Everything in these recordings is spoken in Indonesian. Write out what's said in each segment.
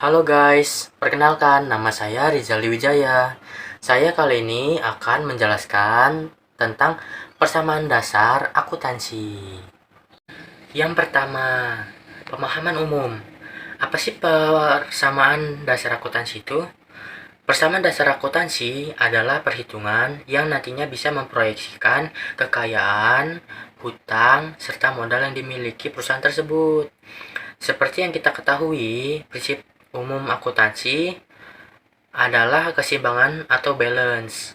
Halo guys, perkenalkan nama saya Rizali Wijaya. Saya kali ini akan menjelaskan tentang persamaan dasar akuntansi. Yang pertama, pemahaman umum. Apa sih persamaan dasar akuntansi itu? Persamaan dasar akuntansi adalah perhitungan yang nantinya bisa memproyeksikan kekayaan, hutang, serta modal yang dimiliki perusahaan tersebut. Seperti yang kita ketahui, prinsip umum akuntansi adalah keseimbangan atau balance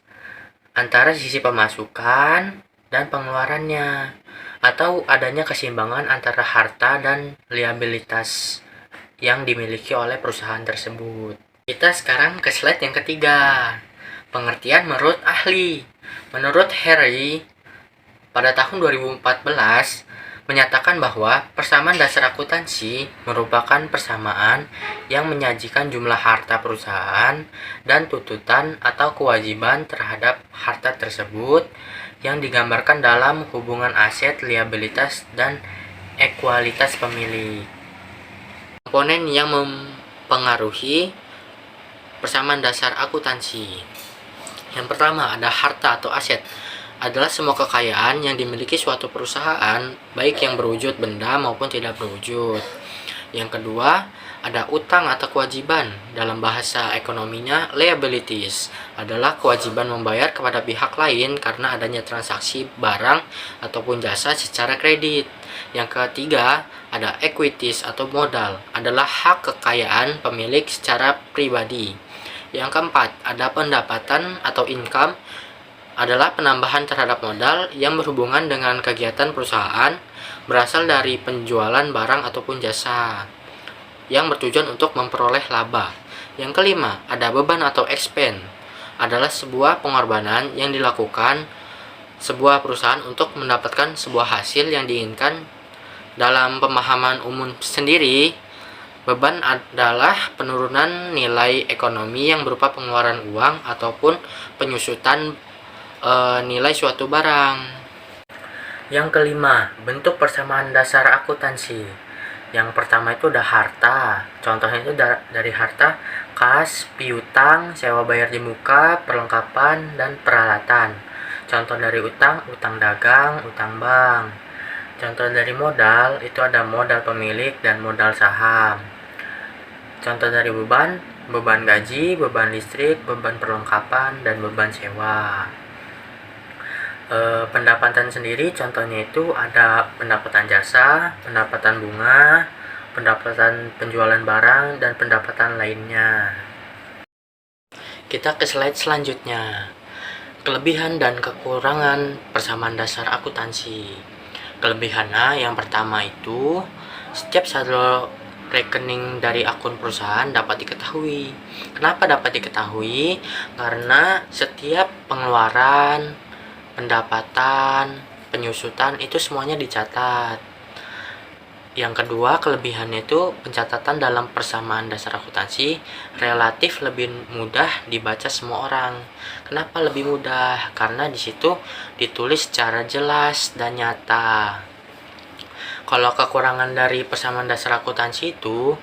antara sisi pemasukan dan pengeluarannya, atau adanya keseimbangan antara harta dan liabilitas yang dimiliki oleh perusahaan tersebut. Kita sekarang ke slide yang ketiga. Pengertian menurut ahli. Menurut Harry, pada tahun 2014, menyatakan bahwa persamaan dasar akuntansi merupakan persamaan yang menyajikan jumlah harta perusahaan dan tuntutan atau kewajiban terhadap harta tersebut yang digambarkan dalam hubungan aset, liabilitas, dan ekualitas pemilik. Komponen yang mempengaruhi persamaan dasar akuntansi. Yang pertama ada harta atau aset. Adalah semua kekayaan yang dimiliki suatu perusahaan, baik yang berwujud benda maupun tidak berwujud. Yang kedua, ada utang atau kewajiban. Dalam bahasa ekonominya, liabilities adalah kewajiban membayar kepada pihak lain karena adanya transaksi barang ataupun jasa secara kredit. Yang ketiga, ada equities atau modal. Adalah hak kekayaan pemilik secara pribadi. Yang keempat, ada pendapatan atau income adalah penambahan terhadap modal yang berhubungan dengan kegiatan perusahaan berasal dari penjualan barang ataupun jasa yang bertujuan untuk memperoleh laba. Yang kelima, ada beban atau expense. Adalah sebuah pengorbanan yang dilakukan sebuah perusahaan untuk mendapatkan sebuah hasil yang diinginkan. Dalam pemahaman umum sendiri, beban adalah penurunan nilai ekonomi yang berupa pengeluaran uang ataupun penyusutan nilai suatu barang. Yang kelima, bentuk persamaan dasar akuntansi. Yang pertama itu ada harta. Contohnya itu dari harta kas, piutang, sewa bayar di muka, perlengkapan, dan peralatan. Contoh dari utang, utang dagang, utang bank. Contoh dari modal, itu ada modal pemilik dan modal saham. Contoh dari beban, beban gaji, beban listrik, beban perlengkapan, dan beban sewa. Pendapatan sendiri contohnya itu ada pendapatan jasa, pendapatan bunga, pendapatan penjualan barang, dan pendapatan lainnya. Kita ke slide selanjutnya. Kelebihan dan kekurangan persamaan dasar akuntansi. Kelebihannya yang pertama itu setiap saldo rekening dari akun perusahaan dapat diketahui. Kenapa dapat diketahui? Karena setiap pengeluaran, pendapatan, penyusutan itu semuanya dicatat. Yang kedua, kelebihannya itu pencatatan dalam persamaan dasar akuntansi relatif lebih mudah dibaca semua orang. Kenapa lebih mudah? Karena di situ ditulis secara jelas dan nyata. Kalau kekurangan dari persamaan dasar akuntansi itu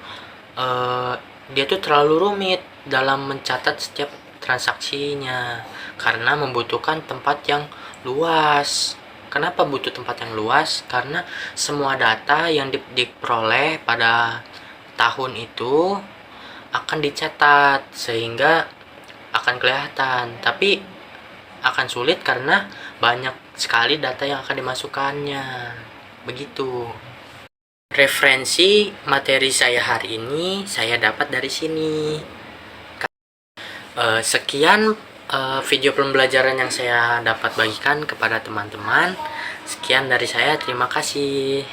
dia tuh terlalu rumit dalam mencatat setiap transaksinya karena membutuhkan tempat yang luas. Kenapa butuh tempat yang luas? Karena semua data yang diperoleh pada tahun itu akan dicatat sehingga akan kelihatan, tapi akan sulit karena banyak sekali data yang akan dimasukkannya. Begitu. Referensi materi saya hari ini saya dapat dari sini. Sekian video pembelajaran yang saya dapat bagikan kepada teman-teman. Sekian dari saya, terima kasih.